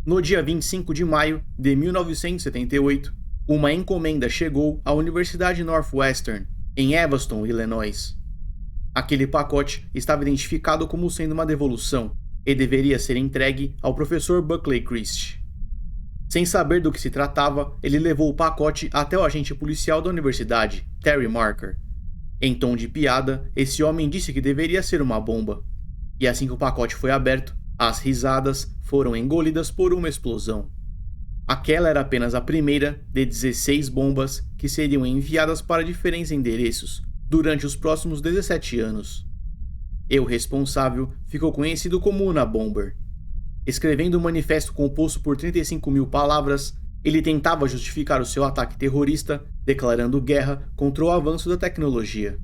No dia 25 de maio de 1978, uma encomenda chegou à Universidade Northwestern, em Evanston, Illinois. Aquele pacote estava identificado como sendo uma devolução e deveria ser entregue ao professor Buckley Christie. Sem saber do que se tratava, ele levou o pacote até o agente policial da universidade, Terry Marker. Em tom de piada, esse homem disse que deveria ser uma bomba. E assim que o pacote foi aberto, as risadas foram engolidas por uma explosão. Aquela era apenas a primeira de 16 bombas que seriam enviadas para diferentes endereços durante os próximos 17 anos. E o responsável ficou conhecido como Unabomber. Escrevendo um manifesto composto por 35.000 palavras, ele tentava justificar o seu ataque terrorista, declarando guerra contra o avanço da tecnologia.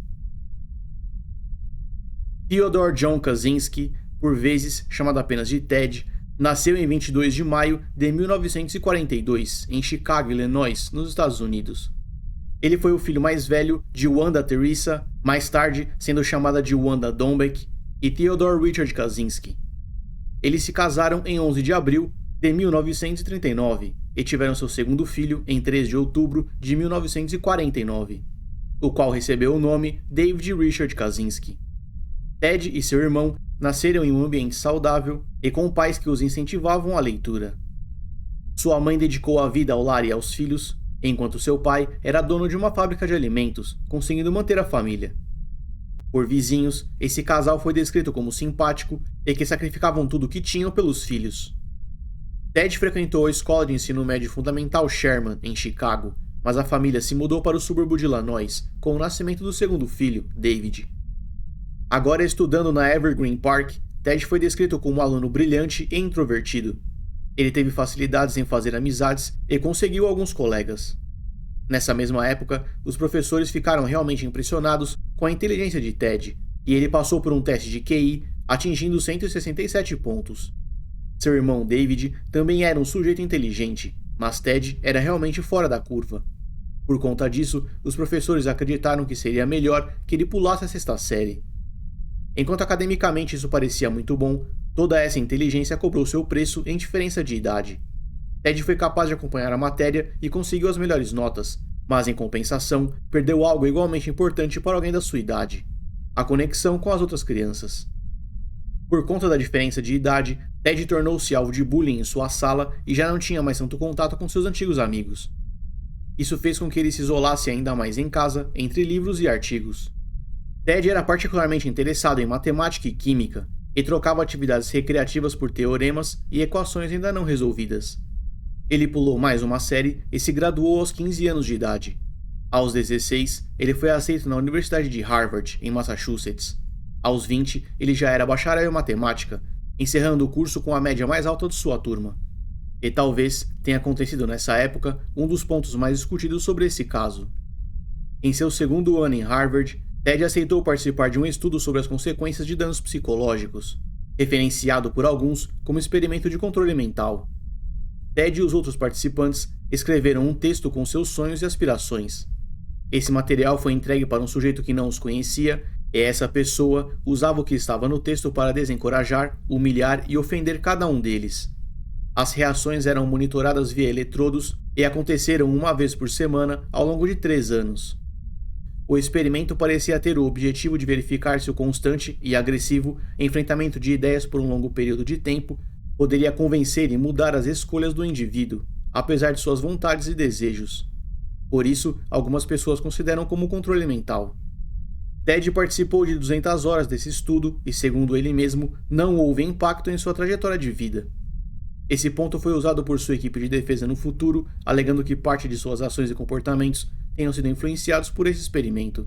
Theodore John Kaczynski, por vezes chamado apenas de Ted, nasceu em 22 de maio de 1942, em Chicago, Illinois, nos Estados Unidos. Ele foi o filho mais velho de Wanda Teresa, mais tarde sendo chamada de Wanda Dombeck, e Theodore Richard Kaczynski. Eles se casaram em 11 de abril de 1939 e tiveram seu segundo filho em 3 de outubro de 1949, o qual recebeu o nome David Richard Kaczynski. Ted e seu irmão nasceram em um ambiente saudável e com pais que os incentivavam à leitura. Sua mãe dedicou a vida ao lar e aos filhos, enquanto seu pai era dono de uma fábrica de alimentos, conseguindo manter a família. Por vizinhos, esse casal foi descrito como simpático e que sacrificavam tudo o que tinham pelos filhos. Ted frequentou a escola de ensino médio fundamental Sherman, em Chicago, mas a família se mudou para o subúrbio de Illinois com o nascimento do segundo filho, David. Agora estudando na Evergreen Park, Ted foi descrito como um aluno brilhante e introvertido. Ele teve facilidades em fazer amizades e conseguiu alguns colegas. Nessa mesma época, os professores ficaram realmente impressionados com a inteligência de Ted, e ele passou por um teste de QI, atingindo 167 pontos. Seu irmão David também era um sujeito inteligente, mas Ted era realmente fora da curva. Por conta disso, os professores acreditaram que seria melhor que ele pulasse a sexta série. Enquanto academicamente isso parecia muito bom, toda essa inteligência cobrou seu preço em diferença de idade. Ted foi capaz de acompanhar a matéria e conseguiu as melhores notas, mas em compensação, perdeu algo igualmente importante para alguém da sua idade: a conexão com as outras crianças. Por conta da diferença de idade, Ted tornou-se alvo de bullying em sua sala e já não tinha mais tanto contato com seus antigos amigos. Isso fez com que ele se isolasse ainda mais em casa, entre livros e artigos. Ted era particularmente interessado em matemática e química, e trocava atividades recreativas por teoremas e equações ainda não resolvidas. Ele pulou mais uma série e se graduou aos 15 anos de idade. Aos 16, ele foi aceito na Universidade de Harvard, em Massachusetts. Aos 20, ele já era bacharel em matemática, encerrando o curso com a média mais alta de sua turma. E talvez tenha acontecido nessa época um dos pontos mais discutidos sobre esse caso. Em seu segundo ano em Harvard, Ted aceitou participar de um estudo sobre as consequências de danos psicológicos, referenciado por alguns como experimento de controle mental. Ted e os outros participantes escreveram um texto com seus sonhos e aspirações. Esse material foi entregue para um sujeito que não os conhecia, e essa pessoa usava o que estava no texto para desencorajar, humilhar e ofender cada um deles. As reações eram monitoradas via eletrodos e aconteceram uma vez por semana ao longo de 3 anos. O experimento parecia ter o objetivo de verificar se o constante e agressivo enfrentamento de ideias por um longo período de tempo poderia convencer e mudar as escolhas do indivíduo, apesar de suas vontades e desejos. Por isso, algumas pessoas consideram como controle mental. Ted participou de 200 horas desse estudo e, segundo ele mesmo, não houve impacto em sua trajetória de vida. Esse ponto foi usado por sua equipe de defesa no futuro, alegando que parte de suas ações e comportamentos tenham sido influenciados por esse experimento.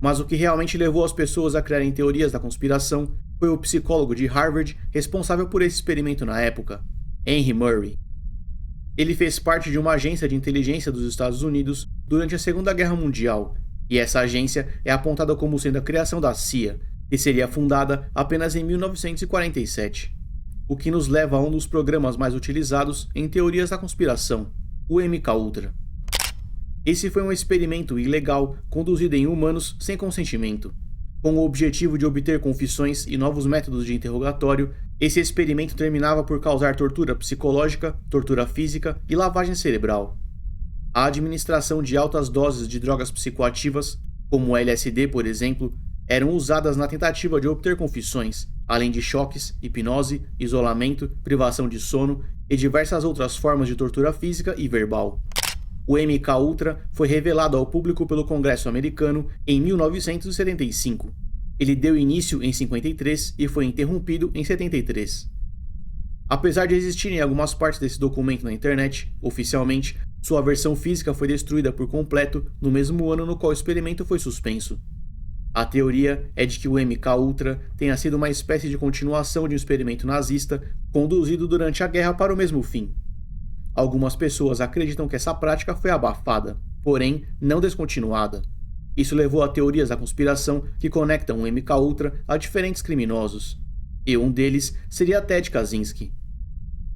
Mas o que realmente levou as pessoas a criarem teorias da conspiração foi o psicólogo de Harvard responsável por esse experimento na época, Henry Murray. Ele fez parte de uma agência de inteligência dos Estados Unidos durante a Segunda Guerra Mundial, e essa agência é apontada como sendo a criação da CIA, que seria fundada apenas em 1947, o que nos leva a um dos programas mais utilizados em teorias da conspiração, o MKUltra. Esse foi um experimento ilegal conduzido em humanos sem consentimento. Com o objetivo de obter confissões e novos métodos de interrogatório, esse experimento terminava por causar tortura psicológica, tortura física e lavagem cerebral. A administração de altas doses de drogas psicoativas, como o LSD, por exemplo, eram usadas na tentativa de obter confissões, além de choques, hipnose, isolamento, privação de sono e diversas outras formas de tortura física e verbal. O MK-Ultra foi revelado ao público pelo Congresso americano em 1975. Ele deu início em 53 e foi interrompido em 73. Apesar de existirem algumas partes desse documento na internet, oficialmente, sua versão física foi destruída por completo no mesmo ano no qual o experimento foi suspenso. A teoria é de que o MK-Ultra tenha sido uma espécie de continuação de um experimento nazista conduzido durante a guerra para o mesmo fim. Algumas pessoas acreditam que essa prática foi abafada, porém não descontinuada. Isso levou a teorias da conspiração que conectam o MK-Ultra a diferentes criminosos, e um deles seria Ted Kaczynski.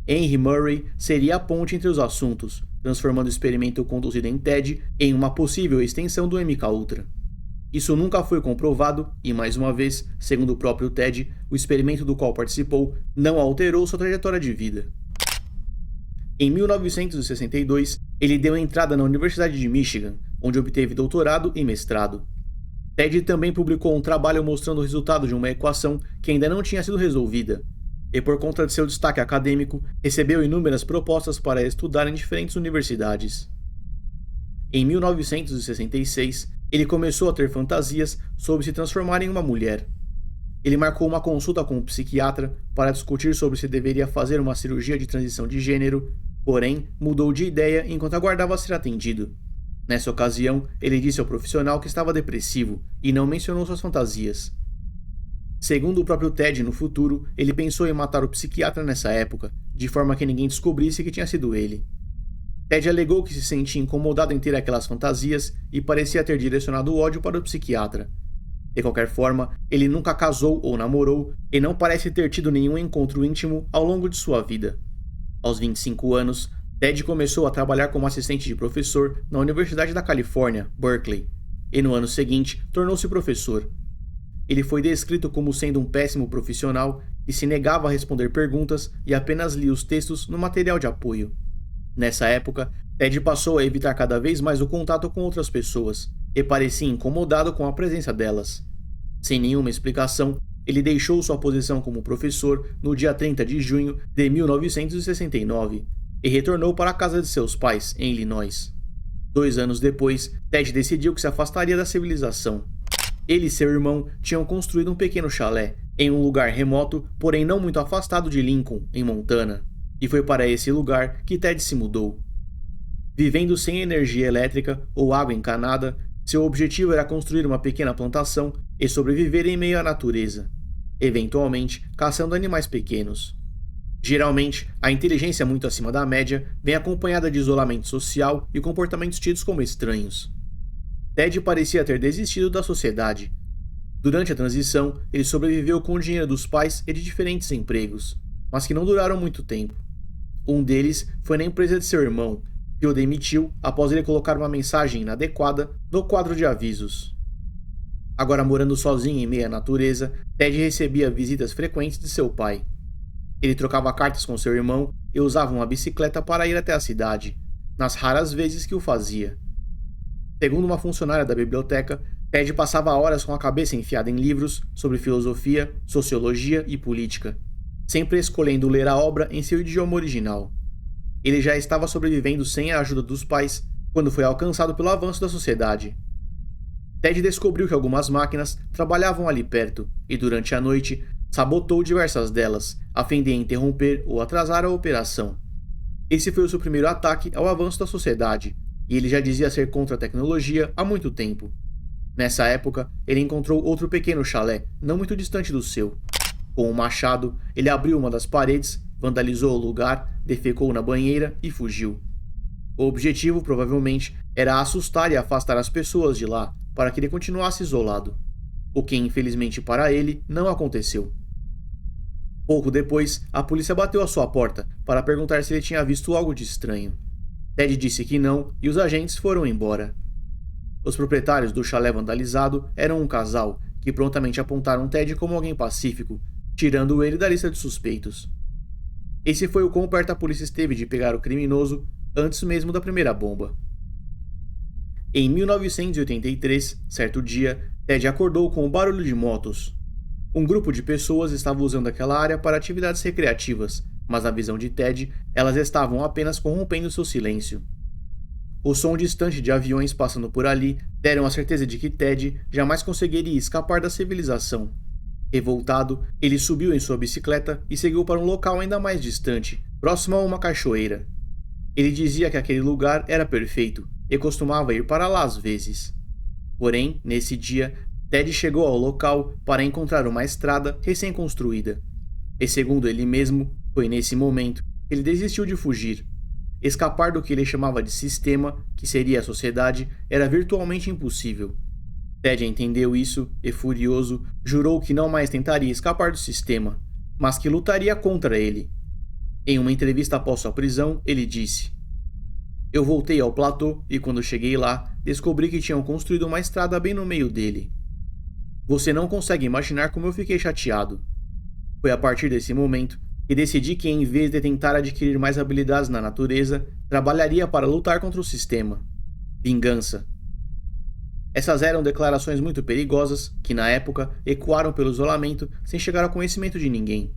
Henry Murray seria a ponte entre os assuntos, transformando o experimento conduzido em Ted em uma possível extensão do MK-Ultra. Isso nunca foi comprovado e, mais uma vez, segundo o próprio Ted, o experimento do qual participou não alterou sua trajetória de vida. Em 1962, ele deu entrada na Universidade de Michigan, onde obteve doutorado e mestrado. Ted também publicou um trabalho mostrando o resultado de uma equação que ainda não tinha sido resolvida, e por conta de seu destaque acadêmico, recebeu inúmeras propostas para estudar em diferentes universidades. Em 1966, ele começou a ter fantasias sobre se transformar em uma mulher. Ele marcou uma consulta com um psiquiatra para discutir sobre se deveria fazer uma cirurgia de transição de gênero, porém mudou de ideia enquanto aguardava ser atendido. Nessa ocasião, ele disse ao profissional que estava depressivo e não mencionou suas fantasias. Segundo o próprio Ted, no futuro, ele pensou em matar o psiquiatra nessa época, de forma que ninguém descobrisse que tinha sido ele. Ted alegou que se sentia incomodado em ter aquelas fantasias e parecia ter direcionado o ódio para o psiquiatra. De qualquer forma, ele nunca casou ou namorou e não parece ter tido nenhum encontro íntimo ao longo de sua vida. Aos 25 anos, Ted começou a trabalhar como assistente de professor na Universidade da Califórnia, Berkeley, e no ano seguinte tornou-se professor. Ele foi descrito como sendo um péssimo profissional e se negava a responder perguntas e apenas lia os textos no material de apoio. Nessa época, Ted passou a evitar cada vez mais o contato com outras pessoas e parecia incomodado com a presença delas. Sem nenhuma explicação, ele deixou sua posição como professor no dia 30 de junho de 1969 e retornou para a casa de seus pais, em Illinois. 2 anos depois, Ted decidiu que se afastaria da civilização. Ele e seu irmão tinham construído um pequeno chalé, em um lugar remoto, porém não muito afastado de Lincoln, em Montana, e foi para esse lugar que Ted se mudou. Vivendo sem energia elétrica ou água encanada, seu objetivo era construir uma pequena plantação e sobreviver em meio à natureza, eventualmente caçando animais pequenos. Geralmente, a inteligência muito acima da média vem acompanhada de isolamento social e comportamentos tidos como estranhos. Ted parecia ter desistido da sociedade. Durante a transição, ele sobreviveu com o dinheiro dos pais e de diferentes empregos, mas que não duraram muito tempo. Um deles foi na empresa de seu irmão, que o demitiu após ele colocar uma mensagem inadequada no quadro de avisos. Agora morando sozinho em meio à natureza, Ted recebia visitas frequentes de seu pai. Ele trocava cartas com seu irmão e usava uma bicicleta para ir até a cidade, nas raras vezes que o fazia. Segundo uma funcionária da biblioteca, Ted passava horas com a cabeça enfiada em livros sobre filosofia, sociologia e política, sempre escolhendo ler a obra em seu idioma original. Ele já estava sobrevivendo sem a ajuda dos pais quando foi alcançado pelo avanço da sociedade. Ted descobriu que algumas máquinas trabalhavam ali perto e, durante a noite, sabotou diversas delas, a fim de interromper ou atrasar a operação. Esse foi o seu primeiro ataque ao avanço da sociedade, e ele já dizia ser contra a tecnologia há muito tempo. Nessa época, ele encontrou outro pequeno chalé, não muito distante do seu. Com um machado, ele abriu uma das paredes, vandalizou o lugar, defecou na banheira e fugiu. O objetivo, provavelmente, era assustar e afastar as pessoas de lá, para que ele continuasse isolado. O que, infelizmente para ele, não aconteceu. Pouco depois, a polícia bateu à sua porta para perguntar se ele tinha visto algo de estranho. Ted disse que não e os agentes foram embora. Os proprietários do chalé vandalizado eram um casal que prontamente apontaram Ted como alguém pacífico, tirando ele da lista de suspeitos. Esse foi o quão perto a polícia esteve de pegar o criminoso antes mesmo da primeira bomba. Em 1983, certo dia, Ted acordou com o barulho de motos. Um grupo de pessoas estava usando aquela área para atividades recreativas, mas na visão de Ted, elas estavam apenas corrompendo seu silêncio. O som distante de aviões passando por ali deram a certeza de que Ted jamais conseguiria escapar da civilização. Revoltado, ele subiu em sua bicicleta e seguiu para um local ainda mais distante, próximo a uma cachoeira. Ele dizia que aquele lugar era perfeito e costumava ir para lá às vezes. Porém, nesse dia, Ted chegou ao local para encontrar uma estrada recém-construída. E segundo ele mesmo, foi nesse momento que ele desistiu de fugir. Escapar do que ele chamava de sistema, que seria a sociedade, era virtualmente impossível. Ted entendeu isso e, furioso, jurou que não mais tentaria escapar do sistema, mas que lutaria contra ele. Em uma entrevista após sua prisão, ele disse: "Eu voltei ao platô e quando cheguei lá, descobri que tinham construído uma estrada bem no meio dele. Você não consegue imaginar como eu fiquei chateado. Foi a partir desse momento que decidi que, em vez de tentar adquirir mais habilidades na natureza, trabalharia para lutar contra o sistema. Vingança." Essas eram declarações muito perigosas que, na época, ecoaram pelo isolamento sem chegar ao conhecimento de ninguém.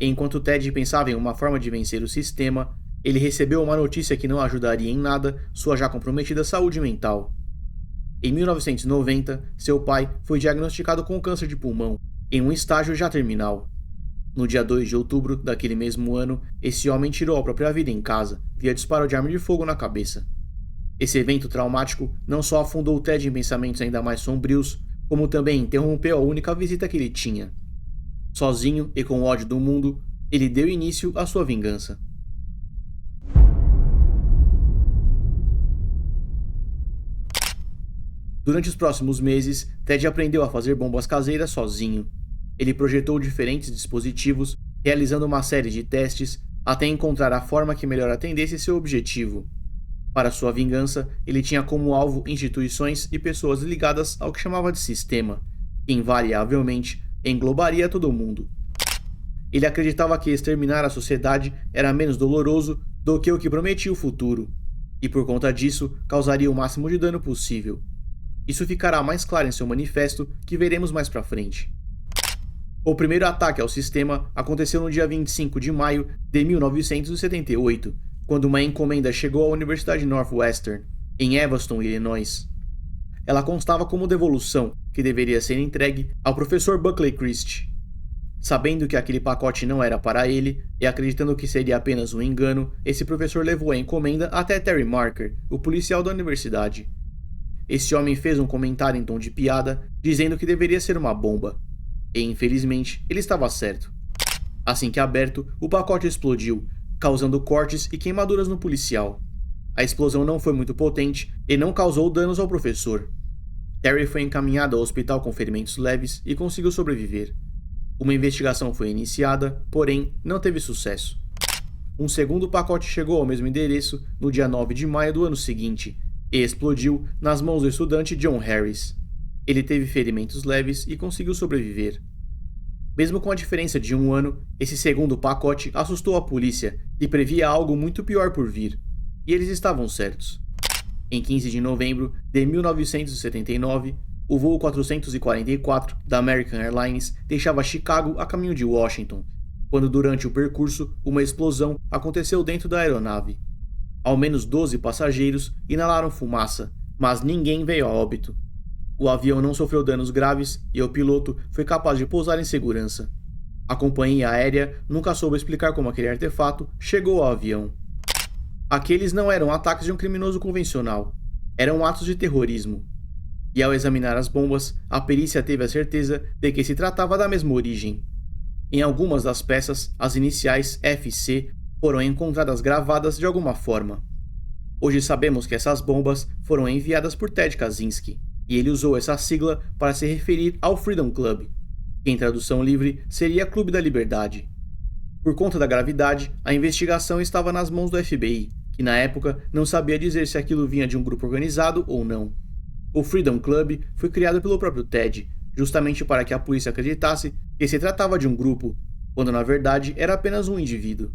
Enquanto Ted pensava em uma forma de vencer o sistema, ele recebeu uma notícia que não ajudaria em nada sua já comprometida saúde mental. Em 1990, seu pai foi diagnosticado com câncer de pulmão, em um estágio já terminal. No dia 2 de outubro daquele mesmo ano, esse homem tirou a própria vida em casa, via disparo de arma de fogo na cabeça. Esse evento traumático não só afundou Ted em pensamentos ainda mais sombrios, como também interrompeu a única visita que ele tinha. Sozinho e com ódio do mundo, ele deu início à sua vingança. Durante os próximos meses, Ted aprendeu a fazer bombas caseiras sozinho. Ele projetou diferentes dispositivos, realizando uma série de testes, até encontrar a forma que melhor atendesse seu objetivo. Para sua vingança, ele tinha como alvo instituições e pessoas ligadas ao que chamava de sistema, que invariavelmente englobaria todo mundo. Ele acreditava que exterminar a sociedade era menos doloroso do que o que prometia o futuro, e por conta disso causaria o máximo de dano possível. Isso ficará mais claro em seu manifesto, que veremos mais pra frente. O primeiro ataque ao sistema aconteceu no dia 25 de maio de 1978, quando uma encomenda chegou à Universidade Northwestern, em Evanston, Illinois. Ela constava como devolução, que deveria ser entregue ao professor Buckley Christie. Sabendo que aquele pacote não era para ele, e acreditando que seria apenas um engano, esse professor levou a encomenda até Terry Marker, o policial da universidade. Esse homem fez um comentário em tom de piada, dizendo que deveria ser uma bomba. E, infelizmente, ele estava certo. Assim que aberto, o pacote explodiu, causando cortes e queimaduras no policial. A explosão não foi muito potente e não causou danos ao professor. Terry foi encaminhado ao hospital com ferimentos leves e conseguiu sobreviver. Uma investigação foi iniciada, porém não teve sucesso. Um segundo pacote chegou ao mesmo endereço no dia 9 de maio do ano seguinte e explodiu nas mãos do estudante John Harris. Ele teve ferimentos leves e conseguiu sobreviver. Mesmo com a diferença de um ano, esse segundo pacote assustou a polícia e previa algo muito pior por vir. E eles estavam certos. Em 15 de novembro de 1979, o voo 444 da American Airlines deixava Chicago a caminho de Washington, quando durante o percurso uma explosão aconteceu dentro da aeronave. Ao menos 12 passageiros inalaram fumaça, mas ninguém veio a óbito. O avião não sofreu danos graves e o piloto foi capaz de pousar em segurança. A companhia aérea nunca soube explicar como aquele artefato chegou ao avião. Aqueles não eram ataques de um criminoso convencional, eram atos de terrorismo. E ao examinar as bombas, a perícia teve a certeza de que se tratava da mesma origem. Em algumas das peças, as iniciais FC foram encontradas gravadas de alguma forma. Hoje sabemos que essas bombas foram enviadas por Ted Kaczynski, e ele usou essa sigla para se referir ao Freedom Club, que em tradução livre seria Clube da Liberdade. Por conta da gravidade, a investigação estava nas mãos do FBI, que na época não sabia dizer se aquilo vinha de um grupo organizado ou não. O Freedom Club foi criado pelo próprio Ted, justamente para que a polícia acreditasse que se tratava de um grupo, quando na verdade era apenas um indivíduo.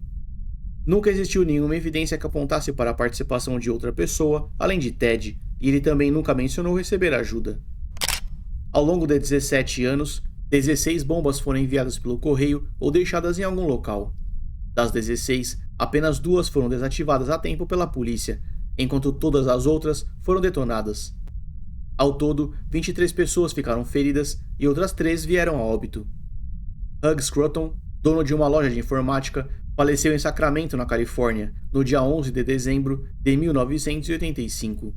Nunca existiu nenhuma evidência que apontasse para a participação de outra pessoa, além de Ted, e ele também nunca mencionou receber ajuda. Ao longo de 17 anos, 16 bombas foram enviadas pelo correio ou deixadas em algum local. Das 16, apenas 2 foram desativadas a tempo pela polícia, enquanto todas as outras foram detonadas. Ao todo, 23 pessoas ficaram feridas e outras 3 vieram a óbito. Hugh Scruton, dono de uma loja de informática, faleceu em Sacramento, na Califórnia, no dia 11 de dezembro de 1985.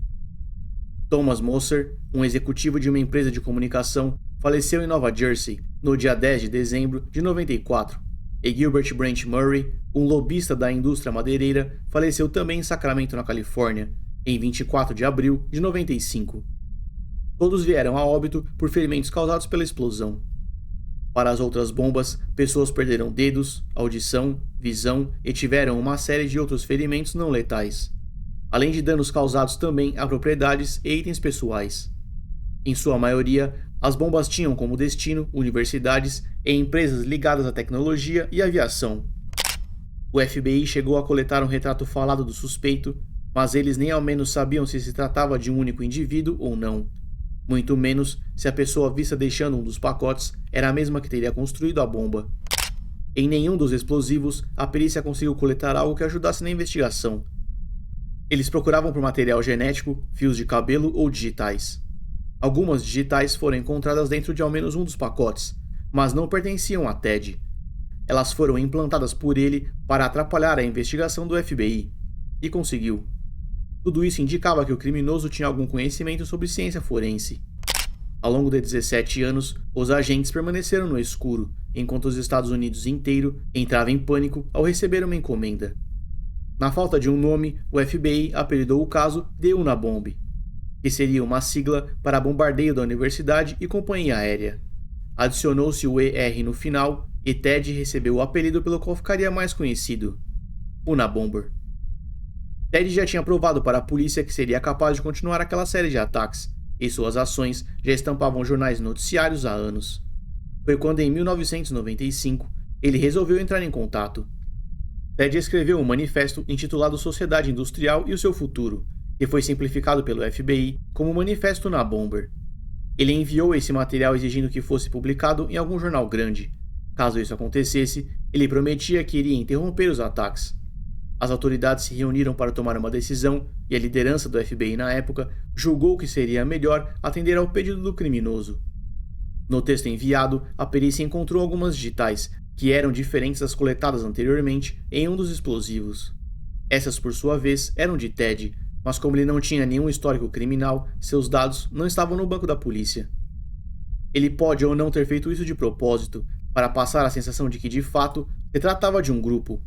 Thomas Moser, um executivo de uma empresa de comunicação, faleceu em Nova Jersey, no dia 10 de dezembro de 94. E Gilbert Brent Murray, um lobista da indústria madeireira, faleceu também em Sacramento, na Califórnia, em 24 de abril de 95. Todos vieram a óbito por ferimentos causados pela explosão. Para as outras bombas, pessoas perderam dedos, audição, visão e tiveram uma série de outros ferimentos não letais, além de danos causados também a propriedades e itens pessoais. Em sua maioria, as bombas tinham como destino universidades e empresas ligadas à tecnologia e aviação. O FBI chegou a coletar um retrato falado do suspeito, mas eles nem ao menos sabiam se se tratava de um único indivíduo ou não. Muito menos se a pessoa vista deixando um dos pacotes era a mesma que teria construído a bomba. Em nenhum dos explosivos, a perícia conseguiu coletar algo que ajudasse na investigação. Eles procuravam por material genético, fios de cabelo ou digitais. Algumas digitais foram encontradas dentro de ao menos um dos pacotes, mas não pertenciam a Ted. Elas foram implantadas por ele para atrapalhar a investigação do FBI, e conseguiu. Tudo isso indicava que o criminoso tinha algum conhecimento sobre ciência forense. Ao longo de 17 anos, os agentes permaneceram no escuro, enquanto os Estados Unidos inteiro entrava em pânico ao receber uma encomenda. Na falta de um nome, o FBI apelidou o caso de Unabomb, que seria uma sigla para bombardeio da universidade e companhia aérea. Adicionou-se o ER no final e Ted recebeu o apelido pelo qual ficaria mais conhecido, Unabomber. Ted já tinha provado para a polícia que seria capaz de continuar aquela série de ataques, e suas ações já estampavam jornais e noticiários há anos. Foi quando, em 1995, ele resolveu entrar em contato. Ted escreveu um manifesto intitulado Sociedade Industrial e o seu Futuro, que foi simplificado pelo FBI como Manifesto Unabomber. Ele enviou esse material exigindo que fosse publicado em algum jornal grande. Caso isso acontecesse, ele prometia que iria interromper os ataques. As autoridades se reuniram para tomar uma decisão e a liderança do FBI na época julgou que seria melhor atender ao pedido do criminoso. No texto enviado, a perícia encontrou algumas digitais que eram diferentes das coletadas anteriormente em um dos explosivos. Essas, por sua vez, eram de Ted, mas como ele não tinha nenhum histórico criminal, seus dados não estavam no banco da polícia. Ele pode ou não ter feito isso de propósito, para passar a sensação de que, de fato, se tratava de um grupo.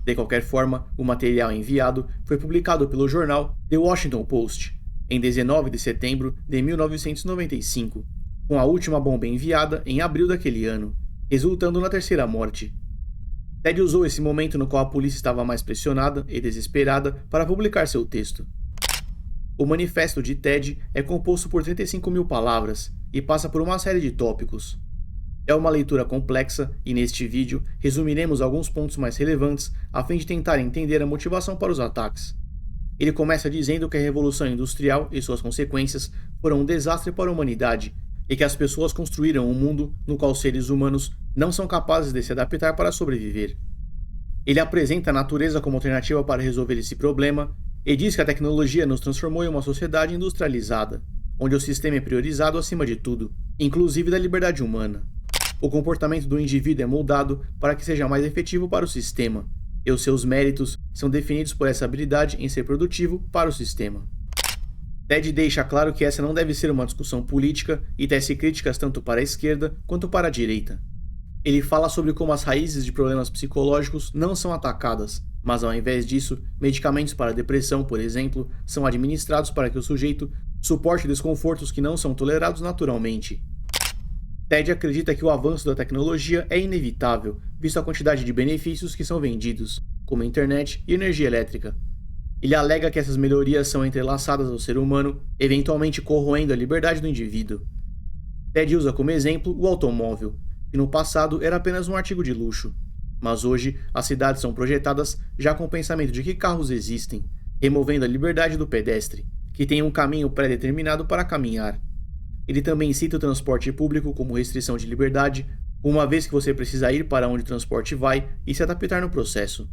De qualquer forma, o material enviado foi publicado pelo jornal The Washington Post, em 19 de setembro de 1995, com a última bomba enviada em abril daquele ano, resultando na terceira morte. Ted usou esse momento no qual a polícia estava mais pressionada e desesperada para publicar seu texto. O manifesto de Ted é composto por 35.000 palavras e passa por uma série de tópicos. É uma leitura complexa e neste vídeo resumiremos alguns pontos mais relevantes a fim de tentar entender a motivação para os ataques. Ele começa dizendo que a Revolução Industrial e suas consequências foram um desastre para a humanidade e que as pessoas construíram um mundo no qual os seres humanos não são capazes de se adaptar para sobreviver. Ele apresenta a natureza como alternativa para resolver esse problema e diz que a tecnologia nos transformou em uma sociedade industrializada, onde o sistema é priorizado acima de tudo, inclusive da liberdade humana. O comportamento do indivíduo é moldado para que seja mais efetivo para o sistema, e os seus méritos são definidos por essa habilidade em ser produtivo para o sistema. Ted deixa claro que essa não deve ser uma discussão política e tece críticas tanto para a esquerda quanto para a direita. Ele fala sobre como as raízes de problemas psicológicos não são atacadas, mas ao invés disso, medicamentos para depressão, por exemplo, são administrados para que o sujeito suporte desconfortos que não são tolerados naturalmente. Ted acredita que o avanço da tecnologia é inevitável, visto a quantidade de benefícios que são vendidos, como internet e energia elétrica. Ele alega que essas melhorias são entrelaçadas ao ser humano, eventualmente corroendo a liberdade do indivíduo. Ted usa como exemplo o automóvel, que no passado era apenas um artigo de luxo. Mas hoje, as cidades são projetadas já com o pensamento de que carros existem, removendo a liberdade do pedestre, que tem um caminho pré-determinado para caminhar. Ele também cita o transporte público como restrição de liberdade, uma vez que você precisa ir para onde o transporte vai e se adaptar no processo.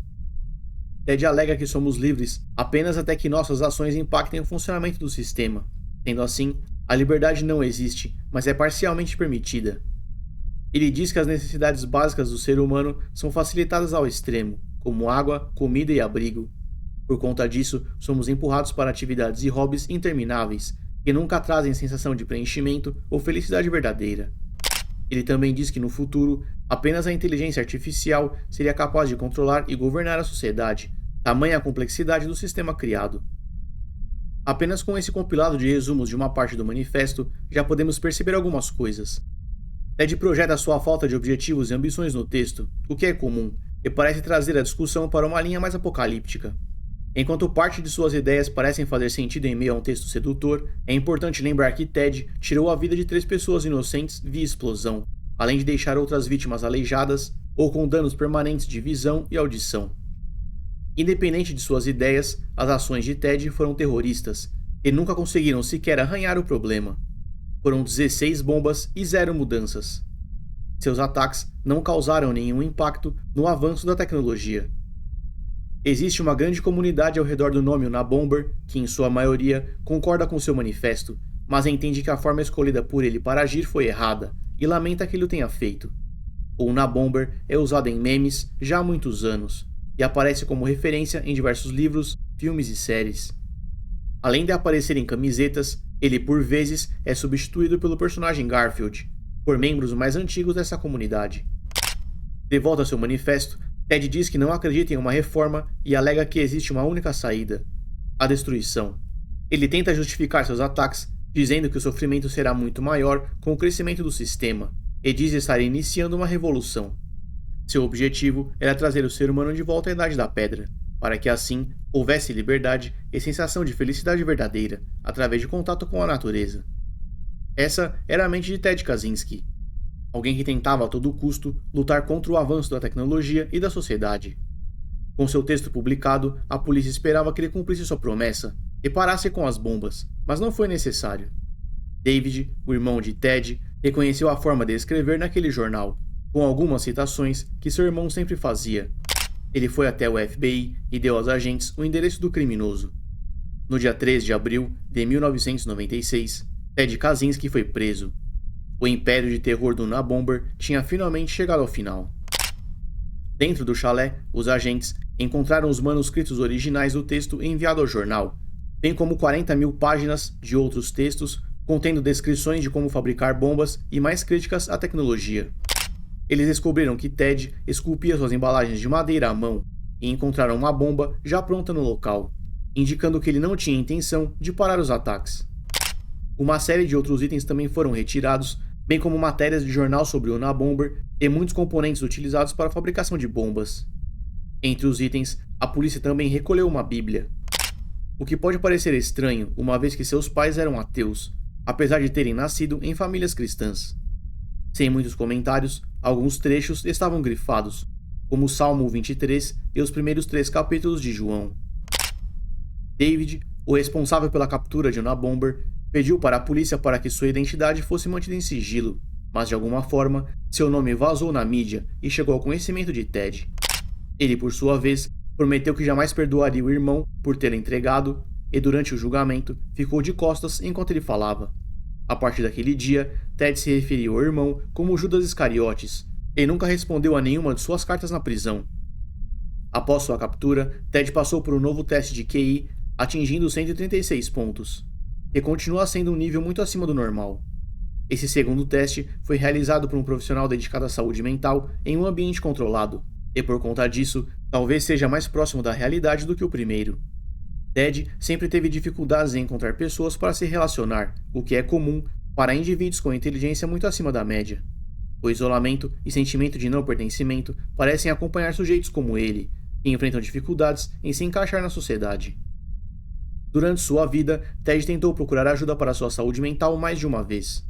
Ted alega que somos livres apenas até que nossas ações impactem o funcionamento do sistema. Sendo assim, a liberdade não existe, mas é parcialmente permitida. Ele diz que as necessidades básicas do ser humano são facilitadas ao extremo, como água, comida e abrigo. Por conta disso, somos empurrados para atividades e hobbies intermináveis, que nunca trazem sensação de preenchimento ou felicidade verdadeira. Ele também diz que no futuro, apenas a inteligência artificial seria capaz de controlar e governar a sociedade, tamanha a complexidade do sistema criado. Apenas com esse compilado de resumos de uma parte do manifesto, já podemos perceber algumas coisas. Ted projeta sua falta de objetivos e ambições no texto, o que é comum, e parece trazer a discussão para uma linha mais apocalíptica. Enquanto parte de suas ideias parecem fazer sentido em meio a um texto sedutor, é importante lembrar que Ted tirou a vida de 3 pessoas inocentes via explosão, além de deixar outras vítimas aleijadas ou com danos permanentes de visão e audição. Independente de suas ideias, as ações de Ted foram terroristas, e nunca conseguiram sequer arranhar o problema. Foram 16 bombas e 0 mudanças. Seus ataques não causaram nenhum impacto no avanço da tecnologia. Existe uma grande comunidade ao redor do nome Unabomber, que em sua maioria concorda com seu manifesto, mas entende que a forma escolhida por ele para agir foi errada, e lamenta que ele o tenha feito. O Unabomber é usado em memes já há muitos anos, e aparece como referência em diversos livros, filmes e séries. Além de aparecer em camisetas, ele por vezes é substituído pelo personagem Garfield, por membros mais antigos dessa comunidade. De volta ao seu manifesto, Ted diz que não acredita em uma reforma e alega que existe uma única saída: a destruição. Ele tenta justificar seus ataques, dizendo que o sofrimento será muito maior com o crescimento do sistema, e diz estar iniciando uma revolução. Seu objetivo era trazer o ser humano de volta à Idade da Pedra, para que assim houvesse liberdade e sensação de felicidade verdadeira, através de contato com a natureza. Essa era a mente de Ted Kaczynski, alguém que tentava a todo custo lutar contra o avanço da tecnologia e da sociedade. Com seu texto publicado, a polícia esperava que ele cumprisse sua promessa e parasse com as bombas, mas não foi necessário. David, o irmão de Ted, reconheceu a forma de escrever naquele jornal, com algumas citações que seu irmão sempre fazia. Ele foi até o FBI e deu aos agentes o endereço do criminoso. No dia 3 de abril de 1996, Ted Kaczynski foi preso. O império de terror do Unabomber tinha finalmente chegado ao final. Dentro do chalé, os agentes encontraram os manuscritos originais do texto enviado ao jornal, bem como 40.000 páginas de outros textos contendo descrições de como fabricar bombas e mais críticas à tecnologia. Eles descobriram que Ted esculpia suas embalagens de madeira à mão e encontraram uma bomba já pronta no local, indicando que ele não tinha intenção de parar os ataques. Uma série de outros itens também foram retirados, bem como matérias de jornal sobre o Unabomber e muitos componentes utilizados para a fabricação de bombas. Entre os itens, a polícia também recolheu uma Bíblia. O que pode parecer estranho, uma vez que seus pais eram ateus, apesar de terem nascido em famílias cristãs. Sem muitos comentários, alguns trechos estavam grifados, como o Salmo 23 e os primeiros 3 capítulos de João. David, o responsável pela captura de Unabomber, pediu para a polícia para que sua identidade fosse mantida em sigilo, mas de alguma forma, seu nome vazou na mídia e chegou ao conhecimento de Ted. Ele, por sua vez, prometeu que jamais perdoaria o irmão por tê-lo entregado e, durante o julgamento, ficou de costas enquanto ele falava. A partir daquele dia, Ted se referiu ao irmão como Judas Iscariotes e nunca respondeu a nenhuma de suas cartas na prisão. Após sua captura, Ted passou por um novo teste de QI, atingindo 136 pontos. E continua sendo um nível muito acima do normal. Esse segundo teste foi realizado por um profissional dedicado à saúde mental em um ambiente controlado, e por conta disso, talvez seja mais próximo da realidade do que o primeiro. Ted sempre teve dificuldades em encontrar pessoas para se relacionar, o que é comum para indivíduos com inteligência muito acima da média. O isolamento e sentimento de não pertencimento parecem acompanhar sujeitos como ele, que enfrentam dificuldades em se encaixar na sociedade. Durante sua vida, Ted tentou procurar ajuda para sua saúde mental mais de uma vez.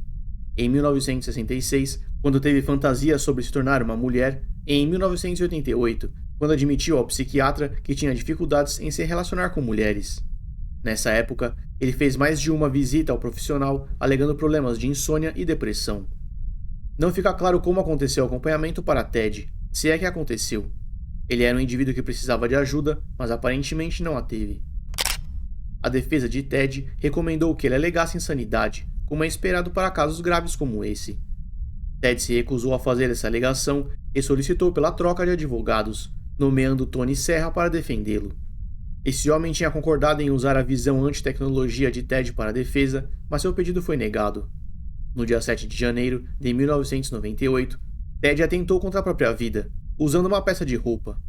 em 1966, quando teve fantasias sobre se tornar uma mulher, e em 1988, quando admitiu ao psiquiatra que tinha dificuldades em se relacionar com mulheres. Nessa época, ele fez mais de uma visita ao profissional, alegando problemas de insônia e depressão. Não fica claro como aconteceu o acompanhamento para Ted, se é que aconteceu. Ele era um indivíduo que precisava de ajuda, mas aparentemente não a teve. A defesa de Ted recomendou que ele alegasse insanidade, como é esperado para casos graves como esse. Ted se recusou a fazer essa alegação e solicitou pela troca de advogados, nomeando Tony Serra para defendê-lo. Esse homem tinha concordado em usar a visão anti-tecnologia de Ted para a defesa, mas seu pedido foi negado. No dia 7 de janeiro de 1998, Ted atentou contra a própria vida, usando uma peça de roupa.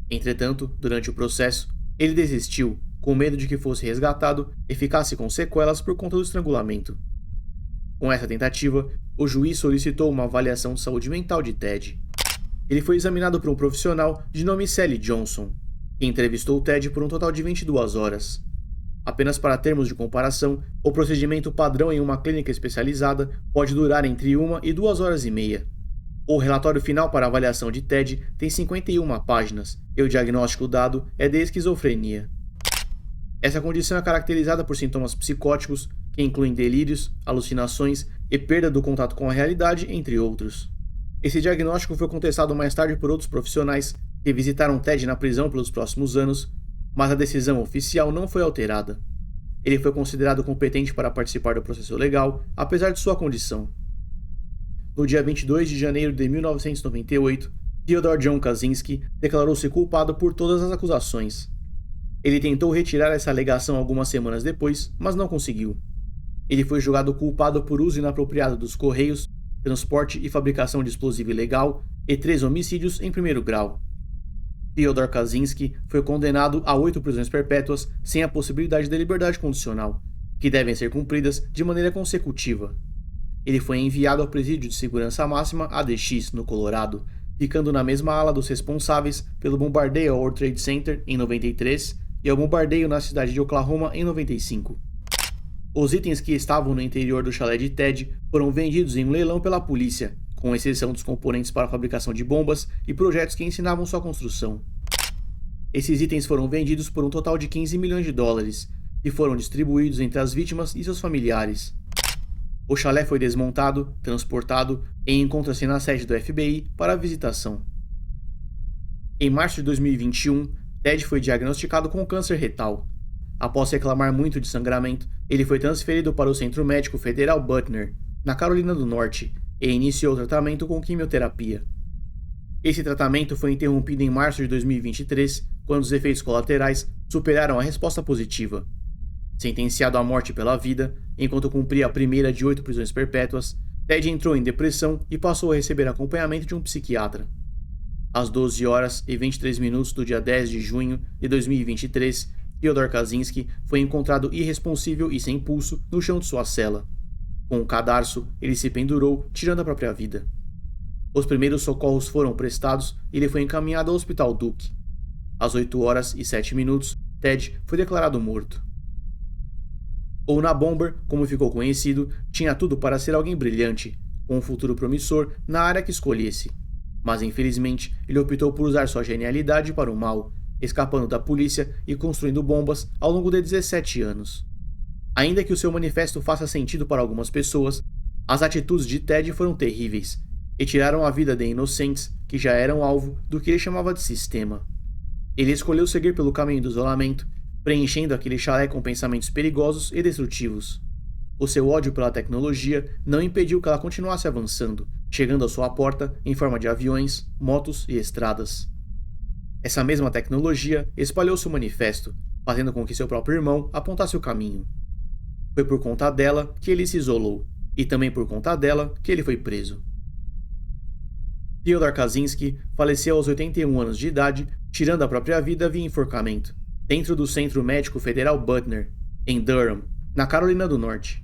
Entretanto, durante o processo, ele desistiu, com medo de que fosse resgatado e ficasse com sequelas por conta do estrangulamento. Com essa tentativa, o juiz solicitou uma avaliação de saúde mental de Ted. Ele foi examinado por um profissional de nome Sally Johnson, que entrevistou Ted por um total de 22 horas. Apenas para termos de comparação, o procedimento padrão em uma clínica especializada pode durar entre 1 e 2 horas e meia. O relatório final para a avaliação de Ted tem 51 páginas e o diagnóstico dado é de esquizofrenia. Essa condição é caracterizada por sintomas psicóticos, que incluem delírios, alucinações e perda do contato com a realidade, entre outros. Esse diagnóstico foi contestado mais tarde por outros profissionais que visitaram Ted na prisão pelos próximos anos, mas a decisão oficial não foi alterada. Ele foi considerado competente para participar do processo legal, apesar de sua condição. No dia 22 de janeiro de 1998, Theodore John Kaczynski declarou-se culpado por todas as acusações. Ele tentou retirar essa alegação algumas semanas depois, mas não conseguiu. Ele foi julgado culpado por uso inapropriado dos correios, transporte e fabricação de explosivo ilegal e 3 homicídios em primeiro grau. Theodore Kaczynski foi condenado a 8 prisões perpétuas sem a possibilidade de liberdade condicional, que devem ser cumpridas de maneira consecutiva. Ele foi enviado ao presídio de segurança máxima ADX, no Colorado, ficando na mesma ala dos responsáveis pelo bombardeio ao World Trade Center em 93 e ao bombardeio na cidade de Oklahoma em 95. Os itens que estavam no interior do chalé de Ted foram vendidos em um leilão pela polícia, com exceção dos componentes para a fabricação de bombas e projetos que ensinavam sua construção. Esses itens foram vendidos por um total de 15 milhões de dólares e foram distribuídos entre as vítimas e seus familiares. O chalé foi desmontado, transportado e encontra-se na sede do FBI para a visitação. Em março de 2021, Ted foi diagnosticado com câncer retal. Após reclamar muito de sangramento, ele foi transferido para o Centro Médico Federal Butner, na Carolina do Norte, e iniciou o tratamento com quimioterapia. Esse tratamento foi interrompido em março de 2023, quando os efeitos colaterais superaram a resposta positiva. Sentenciado à morte pela vida, enquanto cumpria a primeira de 8 prisões perpétuas, Ted entrou em depressão e passou a receber acompanhamento de um psiquiatra. Às 12 horas e 23 minutos do dia 10 de junho de 2023, Theodore Kaczynski foi encontrado irresponsível e sem pulso no chão de sua cela. Com um cadarço, ele se pendurou, tirando a própria vida. Os primeiros socorros foram prestados e ele foi encaminhado ao Hospital Duke. Às 8 horas e 7 minutos, Ted foi declarado morto. O Unabomber, como ficou conhecido, tinha tudo para ser alguém brilhante, com um futuro promissor na área que escolhesse. Mas infelizmente, ele optou por usar sua genialidade para o mal, escapando da polícia e construindo bombas ao longo de 17 anos. Ainda que o seu manifesto faça sentido para algumas pessoas, as atitudes de Ted foram terríveis e tiraram a vida de inocentes que já eram alvo do que ele chamava de sistema. Ele escolheu seguir pelo caminho do isolamento, preenchendo aquele chalé com pensamentos perigosos e destrutivos. O seu ódio pela tecnologia não impediu que ela continuasse avançando, chegando à sua porta em forma de aviões, motos e estradas. Essa mesma tecnologia espalhou seu manifesto, fazendo com que seu próprio irmão apontasse o caminho. Foi por conta dela que ele se isolou, e também por conta dela que ele foi preso. Theodore Kaczynski faleceu aos 81 anos de idade, tirando a própria vida via enforcamento, dentro do Centro Médico Federal Butner, em Durham, na Carolina do Norte.